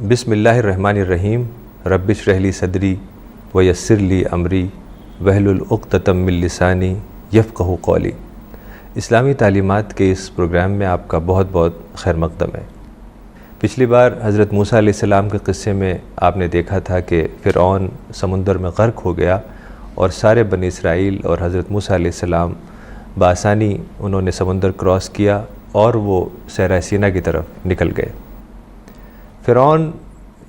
بسم اللہ الرحمن الرحیم رب اشرح لی صدری ویسر لی امری واحلل عقدۃ من لسانی یفقہوا قولی۔ اسلامی تعلیمات کے اس پروگرام میں آپ کا بہت بہت خیر مقدم ہے۔ پچھلی بار حضرت موسیٰ علیہ السلام کے قصے میں آپ نے دیکھا تھا کہ فرعون سمندر میں غرق ہو گیا اور سارے بنی اسرائیل اور حضرت موسیٰ علیہ السلام بآسانی انہوں نے سمندر کراس کیا اور وہ صحرائے سینا کی طرف نکل گئے۔ فرعون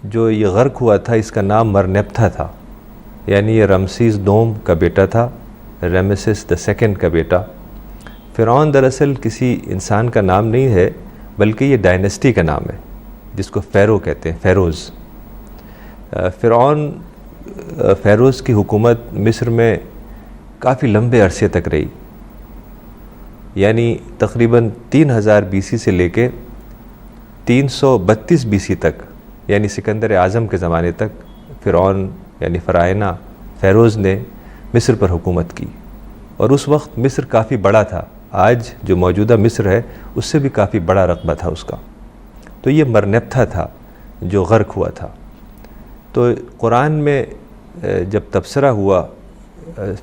جو یہ غرق ہوا تھا اس کا نام مرنپتھا تھا، یعنی یہ رمسیس دوم کا بیٹا تھا، رمیسس the second کا بیٹا۔ فرعون دراصل کسی انسان کا نام نہیں ہے بلکہ یہ ڈائنسٹی کا نام ہے جس کو فیرو کہتے ہیں، فیروز۔ فیروز کی حکومت مصر میں کافی لمبے عرصے تک رہی، یعنی تقریباً 3000 BC سے لے کے 332 BC تک، یعنی سکندر اعظم کے زمانے تک فرعون یعنی فرعونہ فیروز نے مصر پر حکومت کی، اور اس وقت مصر کافی بڑا تھا۔ آج جو موجودہ مصر ہے اس سے بھی کافی بڑا رقبہ تھا اس کا۔ تو یہ مرنپتھا تھا جو غرق ہوا تھا۔ تو قرآن میں جب تبصرہ ہوا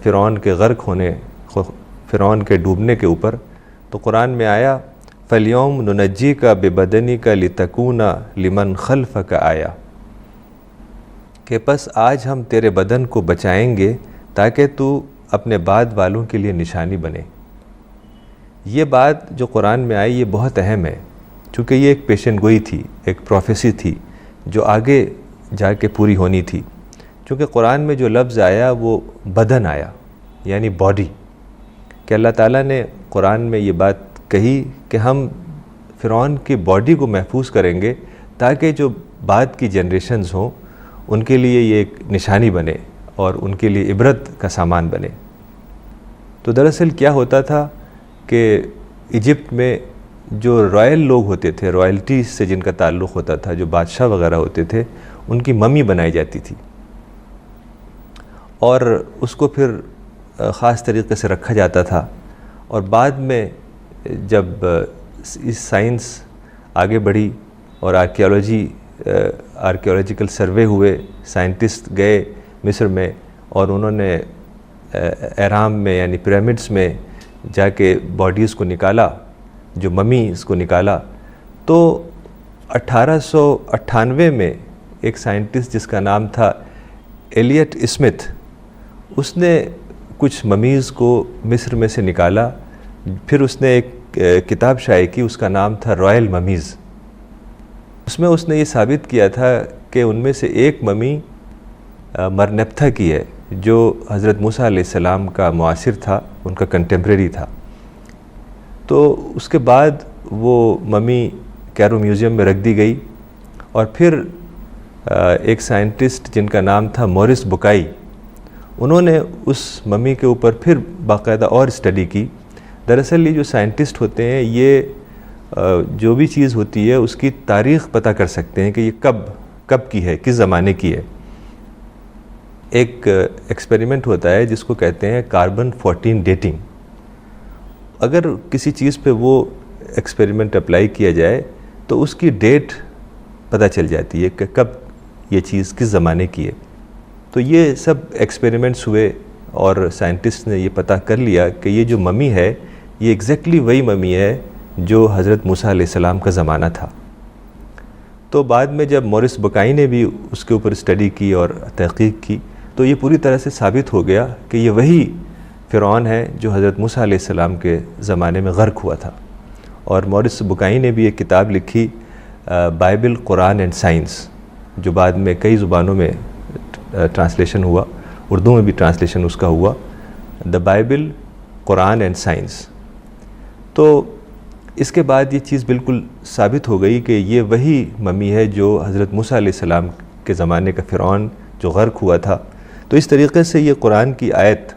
فرعون کے غرق ہونے، فرعون کے ڈوبنے کے اوپر، تو قرآن میں آیا فَالْيَوْمَ نُنَجِّيكَ بِبَدَنِكَ لِتَكُونَ لِمَنْ خَلْفَكَ آیا، کہ پس آج ہم تیرے بدن کو بچائیں گے تاکہ تو اپنے بعد والوں کے لیے نشانی بنے۔ یہ بات جو قرآن میں آئی یہ بہت اہم ہے، چونکہ یہ ایک پیشن گوئی تھی، ایک پروفیسی تھی جو آگے جا کے پوری ہونی تھی۔ چونکہ قرآن میں جو لفظ آیا وہ بدن آیا، یعنی باڈی، کہ اللہ تعالیٰ نے قرآن میں یہ بات کہی کہ ہم فرعون کی باڈی کو محفوظ کریں گے تاکہ جو بعد کی جنریشنز ہوں ان کے لیے یہ ایک نشانی بنے اور ان کے لیے عبرت کا سامان بنے۔ تو دراصل کیا ہوتا تھا کہ ایجپٹ میں جو رائل لوگ ہوتے تھے، رائلٹی سے جن کا تعلق ہوتا تھا، جو بادشاہ وغیرہ ہوتے تھے، ان کی ممی بنائی جاتی تھی اور اس کو پھر خاص طریقے سے رکھا جاتا تھا۔ اور بعد میں جب اس سائنس آگے بڑھی اور آرکیولوجیکل سروے ہوئے، سائنٹسٹ گئے مصر میں اور انہوں نے اہرام میں یعنی پیرامڈس میں جا کے باڈیز کو نکالا، جو ممیز کو نکالا، تو 1898 میں ایک سائنٹسٹ جس کا نام تھا ایلیٹ اسمتھ، اس نے کچھ ممیز کو مصر میں سے نکالا، پھر اس نے ایک کتاب شائع کی، اس کا نام تھا رائل ممیز۔ اس میں اس نے یہ ثابت کیا تھا کہ ان میں سے ایک ممی مرنپتھا کی ہے جو حضرت موسیٰ علیہ السلام کا معاصر تھا، ان کا کنٹمپریری تھا۔ تو اس کے بعد وہ ممی کیرو میوزیم میں رکھ دی گئی، اور پھر ایک سائنٹسٹ جن کا نام تھا مورس بکائی، انہوں نے اس ممی کے اوپر پھر باقاعدہ اور اسٹڈی کی۔ دراصل یہ جو سائنٹسٹ ہوتے ہیں یہ جو بھی چیز ہوتی ہے اس کی تاریخ پتہ کر سکتے ہیں کہ یہ کب کی ہے، کس زمانے کی ہے۔ ایک ایکسپیریمنٹ ہوتا ہے جس کو کہتے ہیں کاربن 14 ڈیٹنگ۔ اگر کسی چیز پہ وہ ایکسپیریمنٹ اپلائی کیا جائے تو اس کی ڈیٹ پتہ چل جاتی ہے کہ کب یہ چیز کس زمانے کی ہے۔ تو یہ سب ایکسپیریمنٹس ہوئے اور سائنٹسٹ نے یہ پتہ کر لیا کہ یہ جو ممی ہے یہ ایگزیکٹلی وہی ممی ہے جو حضرت موسیٰ علیہ السلام کا زمانہ تھا۔ تو بعد میں جب مورس بکائی نے بھی اس کے اوپر اسٹڈی کی اور تحقیق کی تو یہ پوری طرح سے ثابت ہو گیا کہ یہ وہی فرعون ہے جو حضرت موسیٰ علیہ السلام کے زمانے میں غرق ہوا تھا۔ اور مورس بکائی نے بھی ایک کتاب لکھی بائبل، قرآن اینڈ سائنس، جو بعد میں کئی زبانوں میں ٹرانسلیشن ہوا، اردو میں بھی ٹرانسلیشن اس کا ہوا، the Bible, Quran and science. تو اس کے بعد یہ چیز بالکل ثابت ہو گئی کہ یہ وہی ممی ہے جو حضرت موسیٰ علیہ السلام کے زمانے کا فرعون جو غرق ہوا تھا۔ تو اس طریقے سے یہ قرآن کی آیت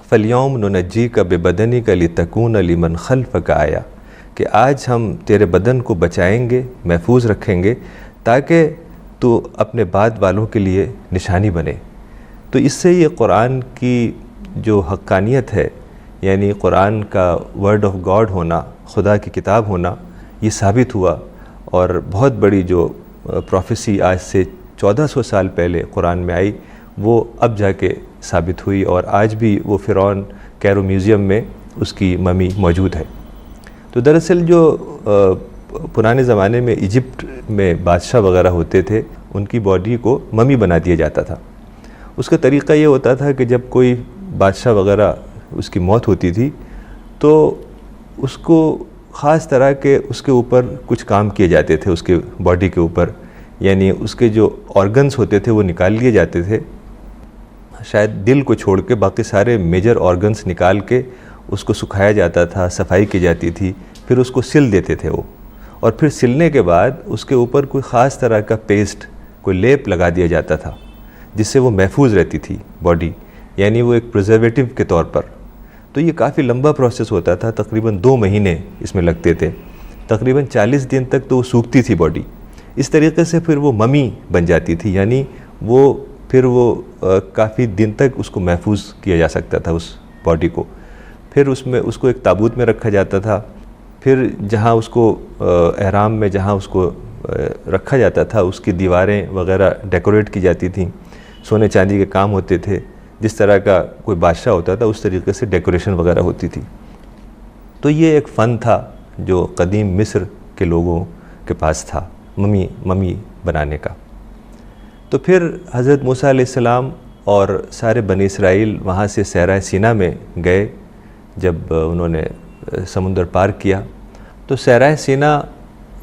فَالْيَوْمَ نُنَجِّيكَ بِبَدَنِكَ لِتَكُونَ لِمَنْ خَلْفَكَ آیا، کہ آج ہم تیرے بدن کو بچائیں گے، محفوظ رکھیں گے تاکہ تو اپنے بعد والوں کے لیے نشانی بنے۔ تو اس سے یہ قرآن کی جو حقانیت ہے، یعنی قرآن کا ورڈ آف گاڈ ہونا، خدا کی کتاب ہونا، یہ ثابت ہوا، اور بہت بڑی جو پروفیسی آج سے 1400 سال پہلے قرآن میں آئی وہ اب جا کے ثابت ہوئی، اور آج بھی وہ فرعون کیرو میوزیم میں اس کی ممی موجود ہے۔ تو دراصل جو پرانے زمانے میں ایجپٹ میں بادشاہ وغیرہ ہوتے تھے، ان کی باڈی کو ممی بنا دیا جاتا تھا۔ اس کا طریقہ یہ ہوتا تھا کہ جب کوئی بادشاہ وغیرہ اس کی موت ہوتی تھی تو اس کو خاص طرح کے اس کے اوپر کچھ کام کیے جاتے تھے، اس کے باڈی کے اوپر، یعنی اس کے جو آرگنز ہوتے تھے وہ نکال لیے جاتے تھے، شاید دل کو چھوڑ کے باقی سارے میجر آرگنز نکال کے اس کو سکھایا جاتا تھا، صفائی کی جاتی تھی، پھر اس کو سل دیتے تھے وہ، اور پھر سلنے کے بعد اس کے اوپر کوئی خاص طرح کا پیسٹ، کوئی لیپ لگا دیا جاتا تھا جس سے وہ محفوظ رہتی تھی باڈی، یعنی وہ ایک پریزرویٹو کے طور پر۔ تو یہ کافی لمبا پروسیس ہوتا تھا، تقریباً 2 مہینے اس میں لگتے تھے، تقریباً 40 دن تک تو وہ سوکھتی تھی باڈی۔ اس طریقے سے پھر وہ ممی بن جاتی تھی، یعنی پھر وہ کافی دن تک اس کو محفوظ کیا جا سکتا تھا اس باڈی کو۔ پھر اس کو ایک تابوت میں رکھا جاتا تھا، پھر جہاں اس کو احرام میں جہاں اس کو رکھا جاتا تھا اس کی دیواریں وغیرہ ڈیکوریٹ کی جاتی تھیں، سونے چاندی کے کام ہوتے تھے، جس طرح کا کوئی بادشاہ ہوتا تھا اس طریقے سے ڈیکوریشن وغیرہ ہوتی تھی۔ تو یہ ایک فن تھا جو قدیم مصر کے لوگوں کے پاس تھا، ممی بنانے کا۔ تو پھر حضرت موسیٰ علیہ السلام اور سارے بنی اسرائیل وہاں سے صحرائے سینا میں گئے، جب انہوں نے سمندر پار کیا تو صحرائے سینا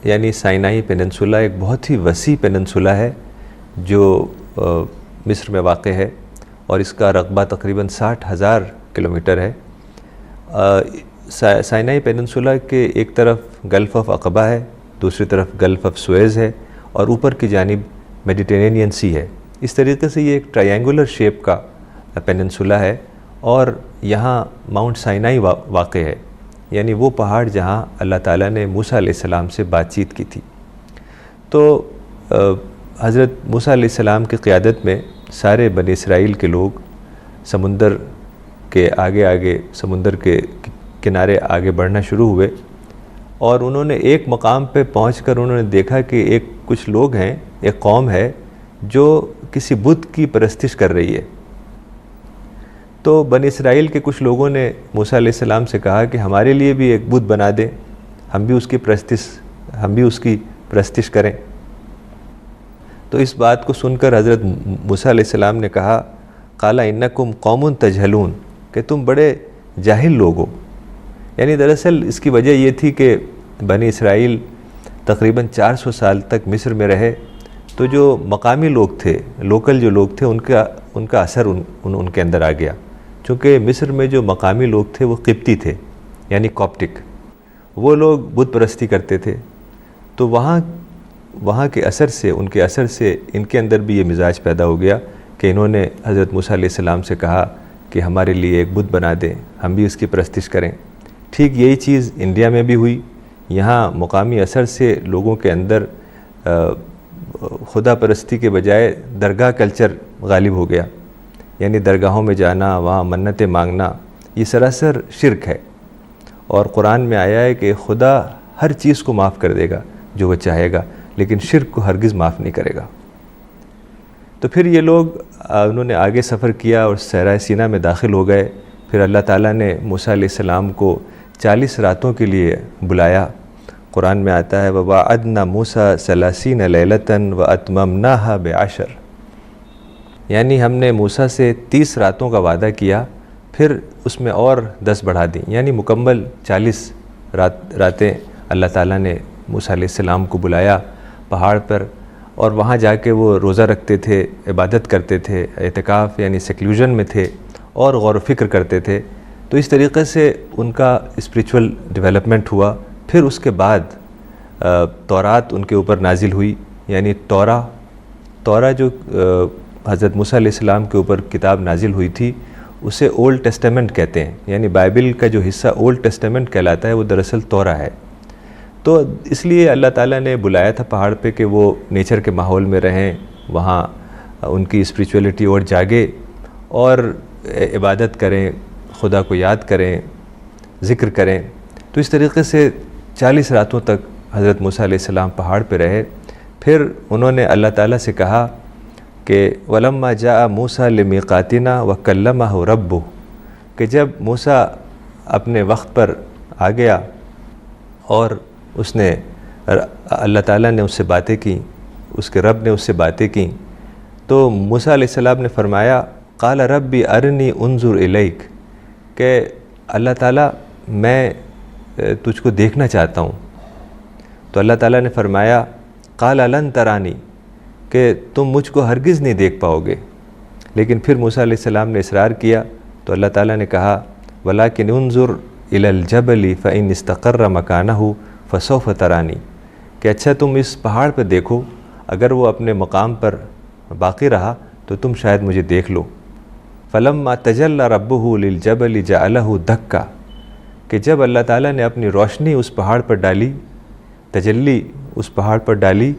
یعنی سائنائی پیننسولا ایک بہت ہی وسیع پیننسولا ہے جو مصر میں واقع ہے، اور اس کا رقبہ تقریباً 60,000 کلومیٹر ہے۔ سائنائی پیننسولا کے ایک طرف گلف آف عقبہ ہے، دوسری طرف گلف آف سویز ہے، اور اوپر کی جانب میڈیٹرینین سی ہے۔ اس طریقے سے یہ ایک ٹرائینگولر شیپ کا پیننسولا ہے، اور یہاں ماؤنٹ سائنائی واقع ہے، یعنی وہ پہاڑ جہاں اللہ تعالیٰ نے موسیٰ علیہ السلام سے بات چیت کی تھی۔ تو حضرت موسیٰ علیہ السلام کی قیادت میں سارے بنی اسرائیل کے لوگ سمندر کے سمندر کے کنارے آگے بڑھنا شروع ہوئے، اور انہوں نے ایک مقام پہ پہنچ کر انہوں نے دیکھا کہ کچھ لوگ ہیں، ایک قوم ہے جو کسی بت کی پرستش کر رہی ہے۔ تو بنی اسرائیل کے کچھ لوگوں نے موسیٰ علیہ السلام سے کہا کہ ہمارے لیے بھی ایک بت بنا دیں، ہم بھی اس کی پرستش کریں۔ تو اس بات کو سن کر حضرت موسیٰ علیہ السلام نے کہا، قال انکم قوم تجہلون، کہ تم بڑے جاہل لوگ ہو۔ یعنی دراصل اس کی وجہ یہ تھی کہ بنی اسرائیل تقریباً 400 سال تک مصر میں رہے، تو جو مقامی لوگ تھے، لوکل جو لوگ تھے، ان کا اثر ان کے اندر آ گیا، چونکہ مصر میں جو مقامی لوگ تھے وہ قبطی تھے، یعنی کاپٹک، وہ لوگ بت پرستی کرتے تھے۔ تو وہاں کے اثر سے ان کے اندر بھی یہ مزاج پیدا ہو گیا کہ انہوں نے حضرت موسیٰ علیہ السلام سے کہا کہ ہمارے لیے ایک بت بنا دیں، ہم بھی اس کی پرستش کریں۔ ٹھیک یہی چیز انڈیا میں بھی ہوئی، یہاں مقامی اثر سے لوگوں کے اندر خدا پرستی کے بجائے درگاہ کلچر غالب ہو گیا، یعنی درگاہوں میں جانا، وہاں منتیں مانگنا، یہ سراسر شرک ہے۔ اور قرآن میں آیا ہے کہ خدا ہر چیز کو معاف کر دے گا جو وہ چاہے گا، لیکن شرک کو ہرگز معاف نہیں کرے گا۔ تو پھر یہ لوگ انہوں نے آگے سفر کیا اور صحرائے سینا میں داخل ہو گئے۔ پھر اللہ تعالیٰ نے موسیٰ علیہ السلام کو 40 راتوں کے لیے بلایا۔ قرآن میں آتا ہے وَوَعَدْنَا مُوسَىٰ 30 لَيْلَةً وَأَتْمَمْنَاهَا ب10، یعنی ہم نے موسیٰ سے 30 راتوں کا وعدہ کیا، پھر اس میں اور 10 بڑھا دیں، یعنی مکمل 40 راتیں اللہ تعالیٰ نے موسیٰ علیہ السلام کو بلایا پہاڑ پر، اور وہاں جا کے وہ روزہ رکھتے تھے، عبادت کرتے تھے، اعتکاف یعنی سیکلوژن میں تھے، اور غور و فکر کرتے تھے۔ تو اس طریقے سے ان کا اسپریچول ڈیولپمنٹ ہوا۔ پھر اس کے بعد تورات ان کے اوپر نازل ہوئی، یعنی تورا جو حضرت موسیٰ علیہ السلام کے اوپر کتاب نازل ہوئی تھی اسے اولڈ ٹیسٹامنٹ کہتے ہیں، یعنی بائبل کا جو حصہ اولڈ ٹیسٹامنٹ کہلاتا ہے وہ دراصل تورا ہے۔ تو اس لیے اللہ تعالیٰ نے بلایا تھا پہاڑ پہ کہ وہ نیچر کے ماحول میں رہیں، وہاں ان کی اسپریچولیٹی اور جاگے اور عبادت کریں، خدا کو یاد کریں، ذکر کریں۔ تو اس طریقے سے 40 راتوں تک حضرت موسیٰ علیہ السلام پہاڑ پہ رہے۔ پھر انہوں نے اللہ تعالیٰ سے کہا کہ وَلَمَّا جَاءَ مُوسَىٰ لِمِيقَاتِنَا وَكَلَّمَهُ رَبُّهُ کہ جب موسیٰ اپنے وقت پر آ گیا اور اس نے اللہ تعالیٰ نے اس سے باتیں کیں، اس کے رب نے اس سے باتیں کیں، تو موسیٰ علیہ السلام نے فرمایا قال ربی ارنی انظر الیک کہ اللہ تعالیٰ میں تجھ کو دیکھنا چاہتا ہوں۔ تو اللہ تعالیٰ نے فرمایا قال لن ترانی کہ تم مجھ کو ہرگز نہیں دیکھ پاؤ گے۔ لیکن پھر موسیٰ علیہ السلام نے اصرار کیا تو اللہ تعالیٰ نے کہا وَلَكِنْ انظر إِلَى الْجَبَلِ فَإِنِ اسْتَقَرَّ مَكَانَهُ فَسَوْفَ تَرَانِي کہ اچھا تم اس پہاڑ پہ دیکھو، اگر وہ اپنے مقام پر باقی رہا تو تم شاید مجھے دیکھ لو۔ فَلَمَّا تَجَلَّى رَبُّهُ لِلْجَبَلِ جَعَلَهُ دَكَّةً کہ جب اللہ تعالیٰ نے اپنی روشنی اس پہاڑ پر ڈالی، تجلی اس پہاڑ پر ڈالی،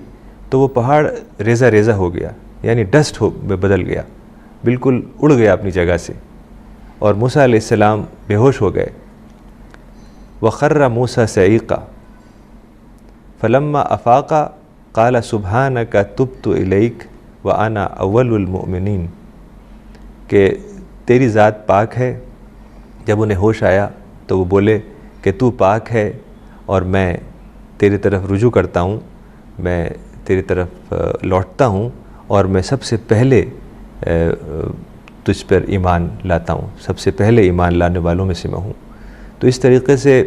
تو وہ پہاڑ ریزہ ریزہ ہو گیا، یعنی ڈسٹ میں بدل گیا، بالکل اڑ گیا اپنی جگہ سے، اور موسیٰ علیہ السلام بے ہوش ہو گئے۔ وَخَرَّ مُوسَىٰ صَعِيقًا فَلَمَّا أَفَاقَ قَالَ سُبْحَانَكَ تُبْتُ إِلَيْكَ وَأَنَا أَوَّلُ الْمُؤْمِنِينَ کہ تیری ذات پاک ہے۔ جب انہیں ہوش آیا تو وہ بولے کہ تو پاک ہے اور میں تیری طرف رجوع کرتا ہوں، میں تیری طرف لوٹتا ہوں اور میں سب سے پہلے تجھ پر ایمان لاتا ہوں، سب سے پہلے ایمان لانے والوں میں سے میں ہوں۔ تو اس طریقے سے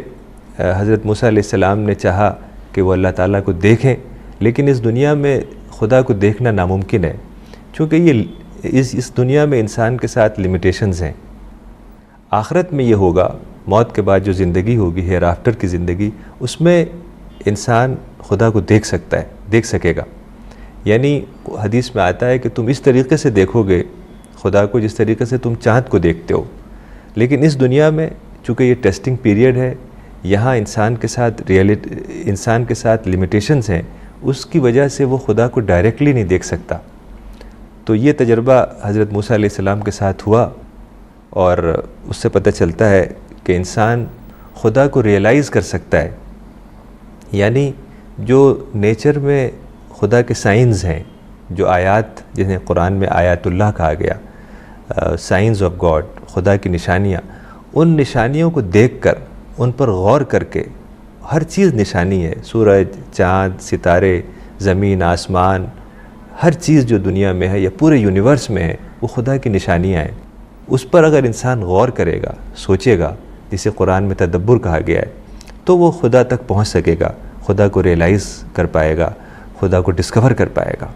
حضرت موسیٰ علیہ السلام نے چاہا کہ وہ اللہ تعالیٰ کو دیکھیں، لیکن اس دنیا میں خدا کو دیکھنا ناممکن ہے، چونکہ یہ اس دنیا میں انسان کے ساتھ لمیٹیشنز ہیں۔ آخرت میں یہ ہوگا، موت کے بعد جو زندگی ہوگی، ہیر آفٹر کی زندگی، اس میں انسان خدا کو دیکھ سکتا ہے، دیکھ سکے گا۔ یعنی حدیث میں آتا ہے کہ تم اس طریقے سے دیکھو گے خدا کو جس طریقے سے تم چاند کو دیکھتے ہو۔ لیکن اس دنیا میں چونکہ یہ ٹیسٹنگ پیریڈ ہے، یہاں انسان کے ساتھ لمیٹیشنز ہیں، اس کی وجہ سے وہ خدا کو ڈائریکٹلی نہیں دیکھ سکتا۔ تو یہ تجربہ حضرت موسیٰ علیہ السلام کے ساتھ ہوا، اور اس سے پتہ چلتا ہے کہ انسان خدا کو ریئلائز کر سکتا ہے۔ یعنی جو نیچر میں خدا کے سائنز ہیں، جو آیات جنہیں قرآن میں آیات اللہ کہا گیا، سائنز آف گاڈ، خدا کی نشانیاں، ان نشانیوں کو دیکھ کر، ان پر غور کر کے، ہر چیز نشانی ہے، سورج، چاند، ستارے، زمین، آسمان، ہر چیز جو دنیا میں ہے یا پورے یونیورس میں ہے، وہ خدا کی نشانیاں ہیں۔ اس پر اگر انسان غور کرے گا، سوچے گا، جسے قرآن میں تدبر کہا گیا ہے، تو وہ خدا تک پہنچ سکے گا، خدا کو ریئلائز کر پائے گا، خدا کو ڈسکور کر پائے گا۔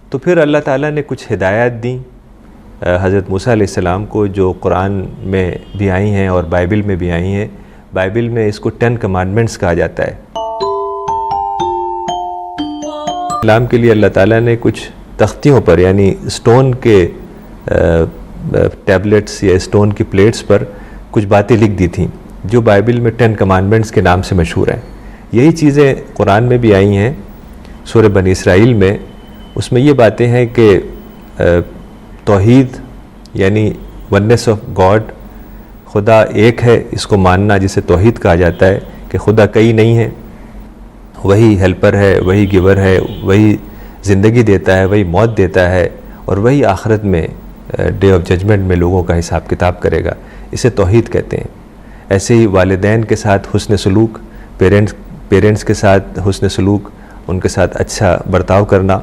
تو پھر اللہ تعالیٰ نے کچھ ہدایات دیں حضرت موسیٰ علیہ السلام کو، جو قرآن میں بھی آئی ہیں اور بائبل میں بھی آئی ہیں۔ بائبل میں اس کو 10 کمانڈمنٹس کہا جاتا ہے۔ اسلام کے لیے اللہ تعالیٰ نے کچھ تختیوں پر، یعنی اسٹون کے ٹیبلٹس یا اسٹون کی پلیٹس پر کچھ باتیں لکھ دی تھیں، جو بائبل میں 10 کمانڈمنٹس کے نام سے مشہور ہیں۔ یہی چیزیں قرآن میں بھی آئی ہیں، سورہ بنی اسرائیل میں۔ اس میں یہ باتیں ہیں کہ توحید یعنی ونیس آف گاڈ، خدا ایک ہے، اس کو ماننا جسے توحید کہا جاتا ہے، کہ خدا کئی نہیں ہے، وہی ہیلپر ہے، وہی گیور ہے، وہی زندگی دیتا ہے، وہی موت دیتا ہے، اور وہی آخرت میں ڈے آف ججمنٹ میں لوگوں کا حساب کتاب کرے گا، اسے توحید کہتے ہیں۔ ایسے ہی والدین کے ساتھ حسن سلوک، پیرنٹس کے ساتھ حسن سلوک، ان کے ساتھ اچھا برتاؤ کرنا۔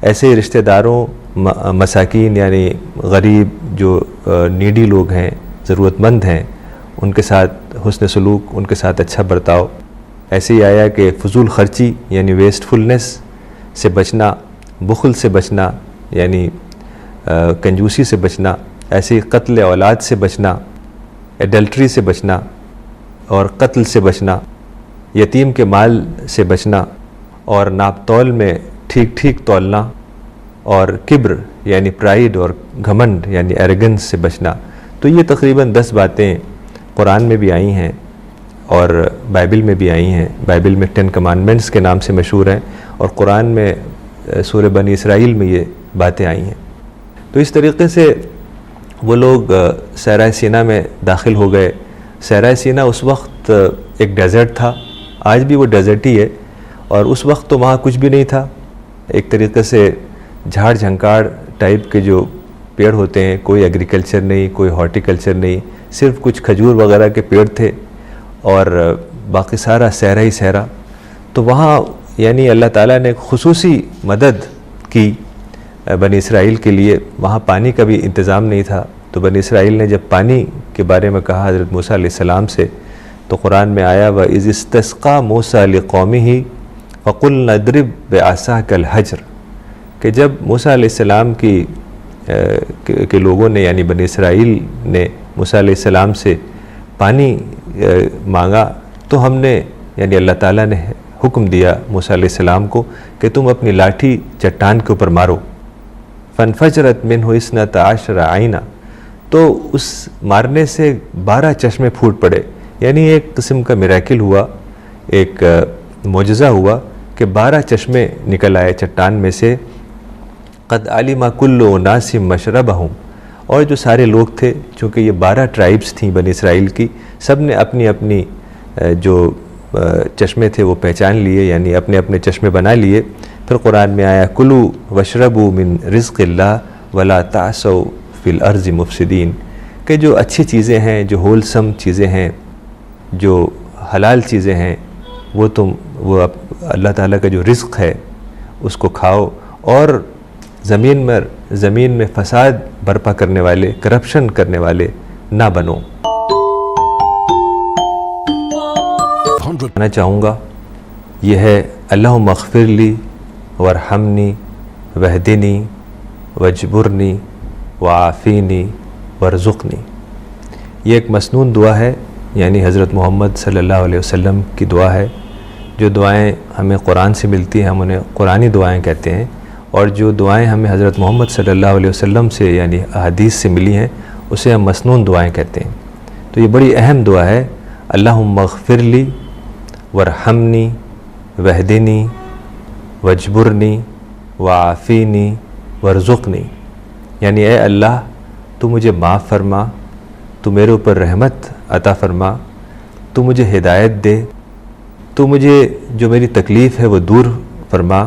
ایسے ہی رشتہ داروں، مساکین یعنی غریب جو نیڈی لوگ ہیں، ضرورت مند ہیں، ان کے ساتھ حسن سلوک، ان کے ساتھ اچھا برتاؤ۔ ایسے ہی آیا کہ فضول خرچی یعنی ویسٹ فلنس سے بچنا، بخل سے بچنا یعنی کنجوسی سے بچنا، ایسے ہی قتل اولاد سے بچنا، ایڈلٹری سے بچنا اور قتل سے بچنا، یتیم کے مال سے بچنا، اور ناپ تول میں ٹھیک ٹھیک تولنا، اور کبر یعنی پرائیڈ اور گھمنڈ یعنی ایروگنس سے بچنا۔ تو یہ تقریباً 10 باتیں قرآن میں بھی آئی ہیں اور بائبل میں بھی آئی ہیں۔ بائبل میں 10 کمانڈمنٹس کے نام سے مشہور ہیں، اور قرآن میں سورہ بنی اسرائیل میں یہ باتیں آئی ہیں۔ تو اس طریقے سے وہ لوگ صحرائے سینا میں داخل ہو گئے۔ صحرائے سینا اس وقت ایک ڈیزرٹ تھا، آج بھی وہ ڈیزرٹ ہی ہے، اور اس وقت تو وہاں کچھ بھی نہیں تھا، ایک طریقے سے جھاڑ جھنکاڑ ٹائپ کے جو پیڑ ہوتے ہیں، کوئی ایگریکلچر نہیں، کوئی ہارٹیکلچر نہیں، صرف کچھ کھجور وغیرہ کے پیڑ تھے اور باقی سارا صحرا ہی صحرا. تو وہاں یعنی اللہ تعالیٰ نے خصوصی مدد کی بنی اسرائیل کے لیے. وہاں پانی کا بھی انتظام نہیں تھا، تو بنی اسرائیل نے جب پانی کے بارے میں کہا حضرت موسیٰ علیہ السلام سے، تو قرآن میں آیا وَإِذِ اسْتَسْقَىٰ مُوسَىٰ لِقَوْمِهِ فَقُلْنَا اضْرِب بِعَصَاكَ الْحَجْرَ، کہ جب موسیٰ علیہ السلام کے لوگوں نے یعنی بنی اسرائیل نے موسیٰ علیہ السلام سے پانی مانگا، تو ہم نے یعنی اللہ تعالیٰ نے حکم دیا موسیٰ علیہ السلام کو کہ تم اپنی لاٹھی چٹان کے اوپر مارو. فَانْفَجَرَتْ مِنْهُ 12 عَيْنًا، تو اس مارنے سے 12 چشمے پھوٹ پڑے. یعنی ایک قسم کا میریکل ہوا، ایک معجزہ ہوا کہ 12 چشمے نکل آئے چٹان میں سے. قَدْ عَلِمَ كُلُّ أُنَاسٍ مَشْرَبَهُمْ، اور جو سارے لوگ تھے، چونکہ یہ 12 ٹرائبس تھیں بنی اسرائیل کی، سب نے اپنی اپنی جو چشمے تھے وہ پہچان لیے، یعنی اپنے اپنے چشمے بنا لیے. پھر قرآن میں آیا کلو وشربوا من رزق اللہ ولا تعثوا فی الارض مفسدین، کہ جو اچھی چیزیں ہیں، جو ہولسم چیزیں ہیں، جو حلال چیزیں ہیں، وہ اللہ تعالیٰ کا جو رزق ہے اس کو کھاؤ، اور زمین میں فساد برپا کرنے والے، کرپشن کرنے والے نہ بنو. کہنا چاہوں گا یہ ہے اللہم اغفر لی وارحمنی واہدنی واجبرنی وعافینی وارزقنی. یہ ایک مسنون دعا ہے، یعنی حضرت محمد صلی اللہ علیہ وسلم کی دعا ہے. جو دعائیں ہمیں قرآن سے ملتی ہیں ہم انہیں قرآنی دعائیں کہتے ہیں، اور جو دعائیں ہمیں حضرت محمد صلی اللہ علیہ وسلم سے یعنی احادیث سے ملی ہیں اسے ہم مسنون دعائیں کہتے ہیں. تو یہ بڑی اہم دعا ہے، اللہم اغفر لی وارحمنی واہدنی واجبرنی وعافینی وارزقنی. یعنی اے اللہ تو مجھے معاف فرما، تو میرے اوپر رحمت عطا فرما، تو مجھے ہدایت دے، تو مجھے جو میری تکلیف ہے وہ دور فرما،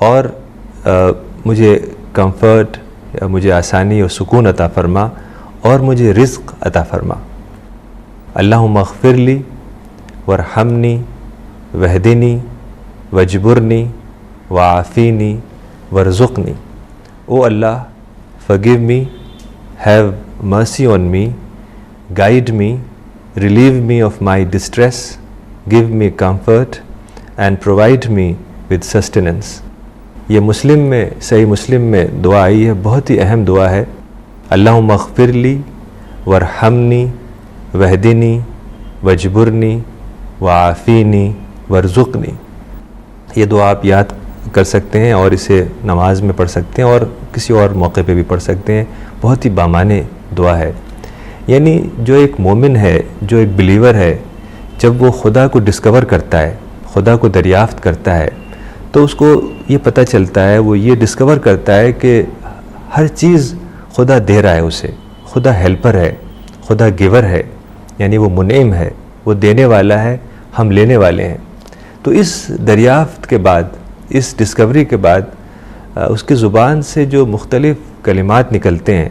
اور مجھے کمفرٹ، مجھے آسانی اور سکون عطا فرما، اور مجھے رزق عطا فرما. اللہم اغفر لی وارحمنی واہدنی واجبرنی وعافینی وارزقنی. او اللہ forgive me, have mercy on me, guide me, relieve me of my distress, give me comfort and provide me with sustenance. یہ مسلم میں، صحیح مسلم میں دعا آئی ہے، بہت ہی اہم دعا ہے. اللہم اغفر لی وارحمنی واہدنی واجبرنی وعافینی وارزقنی. یہ دعا آپ یاد کر سکتے ہیں اور اسے نماز میں پڑھ سکتے ہیں اور کسی اور موقع پہ بھی پڑھ سکتے ہیں. بہت ہی بامعنی دعا ہے. یعنی جو ایک مومن ہے، جو ایک بلیور ہے، جب وہ خدا کو ڈسکور کرتا ہے، خدا کو دریافت کرتا ہے، تو اس کو یہ پتہ چلتا ہے، وہ یہ ڈسکور کرتا ہے کہ ہر چیز خدا دے رہا ہے اسے. خدا ہیلپر ہے، خدا گیور ہے، یعنی وہ منعم ہے، وہ دینے والا ہے، ہم لینے والے ہیں. تو اس دریافت کے بعد، اس ڈسکوری کے بعد اس کی زبان سے جو مختلف کلمات نکلتے ہیں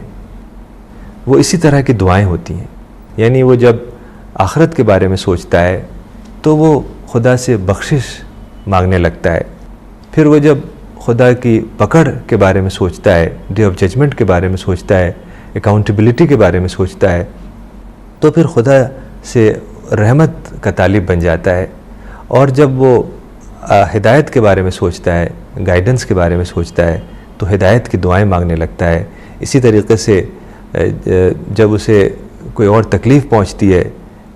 وہ اسی طرح کی دعائیں ہوتی ہیں. یعنی وہ جب آخرت کے بارے میں سوچتا ہے تو وہ خدا سے بخشش مانگنے لگتا ہے. پھر وہ جب خدا کی پکڑ کے بارے میں سوچتا ہے، ڈے آف ججمنٹ کے بارے میں سوچتا ہے، اکاؤنٹیبلٹی کے بارے میں سوچتا ہے، تو پھر خدا سے رحمت کا طالب بن جاتا ہے. اور جب وہ ہدایت کے بارے میں سوچتا ہے، گائیڈنس کے بارے میں سوچتا ہے، تو ہدایت کی دعائیں مانگنے لگتا ہے. اسی طریقے سے جب اسے کوئی اور تکلیف پہنچتی ہے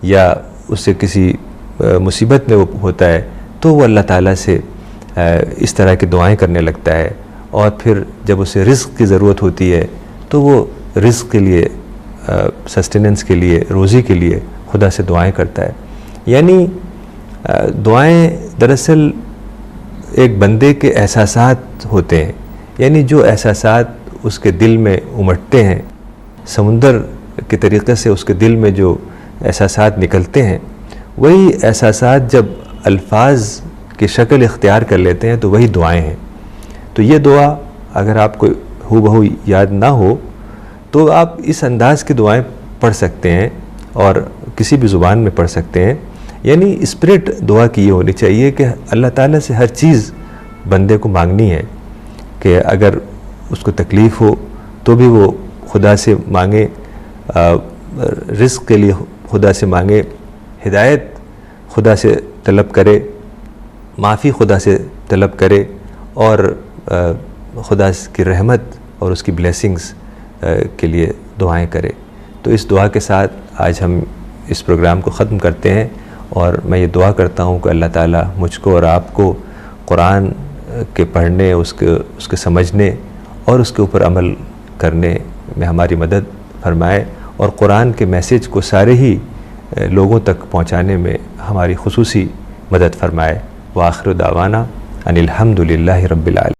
یا اس سے کسی مصیبت میں وہ ہوتا ہے تو وہ اللہ تعالیٰ سے اس طرح کی دعائیں کرنے لگتا ہے. اور پھر جب اسے رزق کی ضرورت ہوتی ہے تو وہ رزق کے لیے، سسٹیننس کے لیے، روزی کے لیے خدا سے دعائیں کرتا ہے. یعنی دعائیں دراصل ایک بندے کے احساسات ہوتے ہیں. یعنی جو احساسات اس کے دل میں امٹتے ہیں، سمندر کے طریقے سے اس کے دل میں جو احساسات نکلتے ہیں، وہی احساسات جب الفاظ کی شکل اختیار کر لیتے ہیں تو وہی دعائیں ہیں. تو یہ دعا اگر آپ کو ہو بہو یاد نہ ہو تو آپ اس انداز کی دعائیں پڑھ سکتے ہیں اور کسی بھی زبان میں پڑھ سکتے ہیں. یعنی اسپرٹ دعا کی یہ ہونی چاہیے کہ اللہ تعالیٰ سے ہر چیز بندے کو مانگنی ہے، کہ اگر اس کو تکلیف ہو تو بھی وہ خدا سے مانگے، رزق کے لیے خدا سے مانگے، ہدایت خدا سے طلب کرے، معافی خدا سے طلب کرے، اور خدا کی رحمت اور اس کی بلیسنگز کے لیے دعائیں کرے. تو اس دعا کے ساتھ آج ہم اس پروگرام کو ختم کرتے ہیں، اور میں یہ دعا کرتا ہوں کہ اللہ تعالیٰ مجھ کو اور آپ کو قرآن کے پڑھنے، اس کے سمجھنے اور اس کے اوپر عمل کرنے میں ہماری مدد فرمائے، اور قرآن کے میسیج کو سارے ہی لوگوں تک پہنچانے میں ہماری خصوصی مدد فرمائے. وآخر دعوانا ان الحمد للہ رب العالمین.